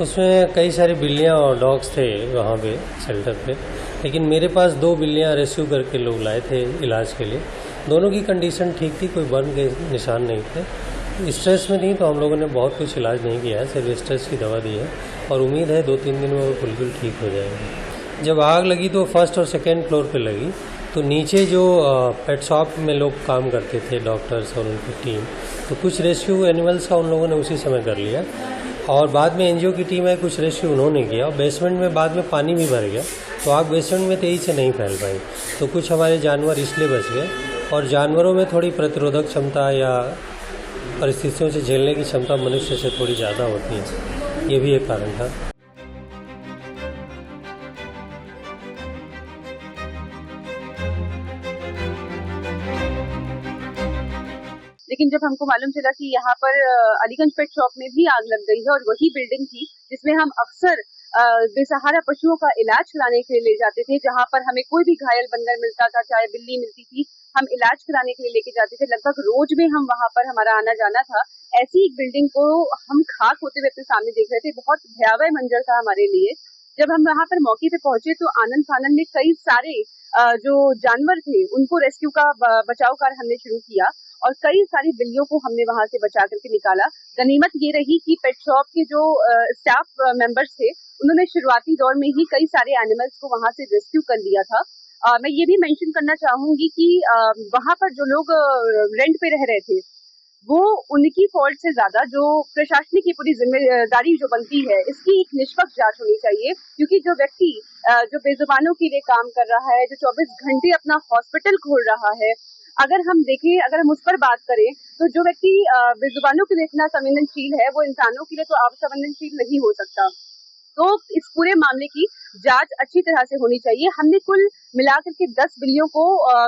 उसमें कई सारी बिल्लियाँ और डॉग्स थे वहाँ पे शेल्टर पे, लेकिन मेरे पास 2 बिल्लियाँ रेस्क्यू करके लोग लाए थे इलाज के लिए। दोनों की कंडीशन ठीक थी, कोई बर्न के निशान नहीं थे। स्ट्रेस में थी तो हम लोगों ने बहुत कुछ इलाज नहीं किया है, सिर्फ स्ट्रेस की दवा दी है और उम्मीद है 2-3 दिन में वो बिल्कुल ठीक हो जाएंगे। जब आग लगी तो फर्स्ट और सेकेंड फ्लोर पे लगी, तो नीचे जो पेट शॉप में लोग काम करते थे, डॉक्टर्स और उनकी टीम, तो कुछ रेस्क्यू एनिमल्स का उन लोगों ने उसी समय कर लिया और बाद में एनजीओ की टीम है, कुछ रेस्क्यू उन्होंने किया और बेसमेंट में बाद में पानी भी भर गया तो आग बेसमेंट में तेजी से नहीं फैल पाई, तो कुछ हमारे जानवर इसलिए बच गए। और जानवरों में थोड़ी प्रतिरोधक क्षमता या परिस्थितियों से झेलने की क्षमता मनुष्य से थोड़ी ज़्यादा होती है, ये भी एक कारण था। लेकिन जब हमको मालूम चला कि यहाँ पर अलीगंज पेट शॉप में भी आग लग गई है और वही बिल्डिंग थी जिसमें हम अक्सर बेसहारा पशुओं का इलाज कराने के लिए ले जाते थे, जहाँ पर हमें कोई भी घायल बंदर मिलता था, चाहे बिल्ली मिलती थी, हम इलाज कराने के लिए लेके जाते थे। लगभग रोज में हम वहाँ पर हमारा आना जाना था। ऐसी एक बिल्डिंग को हम खाक होते हुए अपने सामने देख रहे थे। बहुत भयावह मंजर था हमारे लिए। जब हम वहाँ पर मौके पे पहुंचे तो आनंद फानंद में कई सारे जो जानवर थे उनको रेस्क्यू का बचाव कार्य हमने शुरू किया और कई सारी बिल्लियों को हमने वहां से बचा करके निकाला। गनीमत ये रही कि पेट शॉप के जो स्टाफ मेंबर्स थे उन्होंने शुरुआती दौर में ही कई सारे एनिमल्स को वहां से रेस्क्यू कर लिया था। मैं ये भी मेंशन करना चाहूंगी कि वहां पर जो लोग रेंट पे रह रहे थे वो उनकी फॉल्ट से ज्यादा जो प्रशासनिक की पूरी जिम्मेदारी जो बनती है इसकी एक निष्पक्ष जांच होनी चाहिए, क्योंकि जो व्यक्ति जो बेजुबानों के लिए काम कर रहा है, जो 24 घंटे अपना हॉस्पिटल खोल रहा है, अगर हम देखें, अगर हम उस पर बात करें तो जो व्यक्ति बेजुबानों के लिए इतना संवेदनशील है वो इंसानों के लिए तो असंवेदनशील नहीं हो सकता। तो इस पूरे मामले की जांच अच्छी तरह से होनी चाहिए। हमने कुल मिलाकर के 10 बिल्लियों को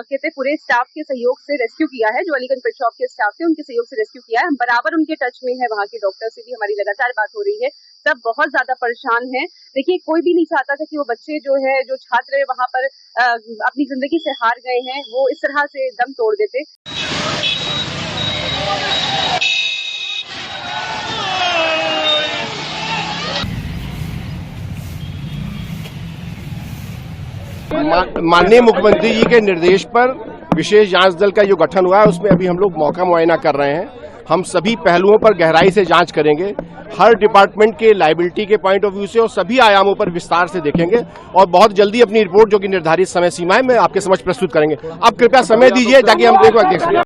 कहते पूरे स्टाफ के सहयोग से रेस्क्यू किया है। जो अलीगंज पेट शॉप के स्टाफ थे उनके सहयोग से रेस्क्यू किया है। हम बराबर उनके टच में है, वहाँ के डॉक्टर से भी हमारी लगातार बात हो रही है। सब बहुत ज्यादा परेशान हैं। देखिए, कोई भी नहीं चाहता था कि वो बच्चे जो है, जो छात्र वहाँ पर अपनी जिंदगी से हार गए हैं, वो इस तरह से दम तोड़ देते। माननीय मुख्यमंत्री जी के निर्देश पर विशेष जांच दल का जो गठन हुआ है उसमें अभी हम लोग मौका मुआयना कर रहे हैं। हम सभी पहलुओं पर गहराई से जांच करेंगे, हर डिपार्टमेंट के लायबिलिटी के पॉइंट ऑफ व्यू से और सभी आयामों पर विस्तार से देखेंगे और बहुत जल्दी अपनी रिपोर्ट जो कि निर्धारित समय सीमा है में आपके समक्ष प्रस्तुत करेंगे। आप कृपया समय दीजिए ताकि हम देख सकें।